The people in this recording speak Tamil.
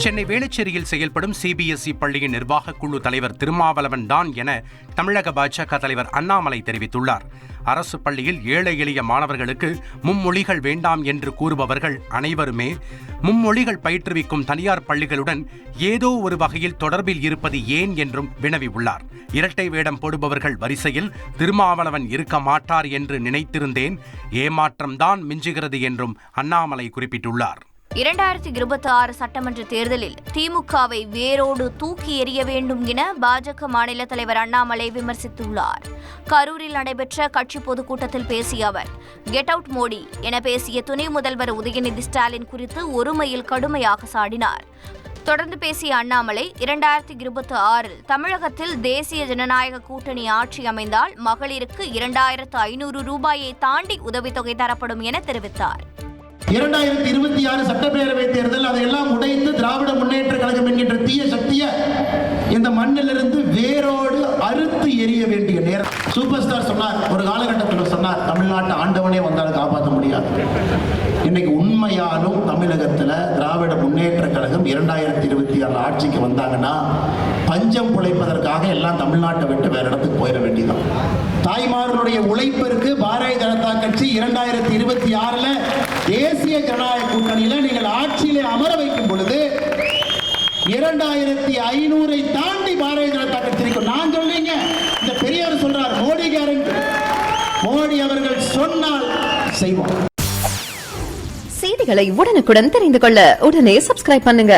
சென்னை வேளச்சேரியில் செயல்படும் சிபிஎஸ்இ பள்ளியின் நிர்வாகக் குழு தலைவர் திருமாவளவன் தான் என தமிழக பாஜக தலைவர் அண்ணாமலை தெரிவித்துள்ளார். அரசு பள்ளியில் ஏழை எளிய மாணவர்களுக்கு மும்மொழிகள் வேண்டாம் என்று கூறுபவர்கள் அனைவருமே மும்மொழிகள் பயிற்றுவிக்கும் தனியார் பள்ளிகளுடன் ஏதோ ஒரு வகையில் தொடர்பில் இருப்பது ஏன் என்றும் வினவியுள்ளார். இரட்டை வேடம் போடுபவர்கள் வரிசையில் திருமாவளவன் இருக்க மாட்டார் என்று நினைத்திருந்தேன், ஏமாற்றம்தான் மிஞ்சுகிறது என்றும் அண்ணாமலை குறிப்பிட்டுள்ளார். 2026 சட்டமன்ற தேர்தலில் திமுகவை வேரோடு தூக்கி எறிய வேண்டும் என பாஜக மாநில தலைவர் அண்ணாமலை விமர்சித்துள்ளார். கரூரில் நடைபெற்ற கட்சி பொதுக்கூட்டத்தில் பேசிய அவர், கெட் அவுட் மோடி என பேசிய துணை முதல்வர் உதயநிதி ஸ்டாலின் குறித்து ஒருமையில் கடுமையாக சாடினார். தொடர்ந்து பேசிய அண்ணாமலை, 2026 தமிழகத்தில் தேசிய ஜனநாயக கூட்டணி ஆட்சி அமைந்தால் மகளிருக்கு 2500 ரூபாயை தாண்டி உதவித்தொகை தரப்படும் என தெரிவித்தார். 2026 சட்டப்பேரவை தேர்தல் அதையெல்லாம் உடைத்து திராவிட முன்னேற்ற கழகம் என்கின்ற தீய சக்தியை இந்த மண்ணிலிருந்து வேரோடு அறுத்து எரிய வேண்டிய நேரம். சூப்பர் ஸ்டார் சொன்னார், ஒரு காலகட்டத்தில் சொன்னார், தமிழ்நாட்டை ஆண்டவனே வந்தாலும் காப்பாற்ற முடியாது. இன்னைக்கு உண்மையாலும் தமிழகத்தில் திராவிட முன்னேற்ற கழகம் 2026 ஆட்சிக்கு வந்தாங்கன்னா பஞ்சம் பிழைப்பதற்காக எல்லாம் தமிழ்நாட்டை விட்டு வேற இடத்துக்கு போயிட வேண்டியதான். தாய்மார்களுடைய உழைப்பிற்கு பாரதிய ஜனதா கட்சி 2026 தேசிய ஜனநாயக கூட்டணியில நீங்கள் ஆட்சியிலே அமர வைக்கும் பொழுது 2500 தாண்டி பாரதிய ஜனதா கட்சி இருக்கும். நான் சொல்றீங்க, இந்த பெரியார் சொல்றார், மோடி கேரண்டி, மோடி அவர்கள் சொன்னால் செய்வோம். செய்திகளை உடனுக்குடன் தெரிந்து கொள்ள உடனே சப்ஸ்கிரைப் பண்ணுங்க.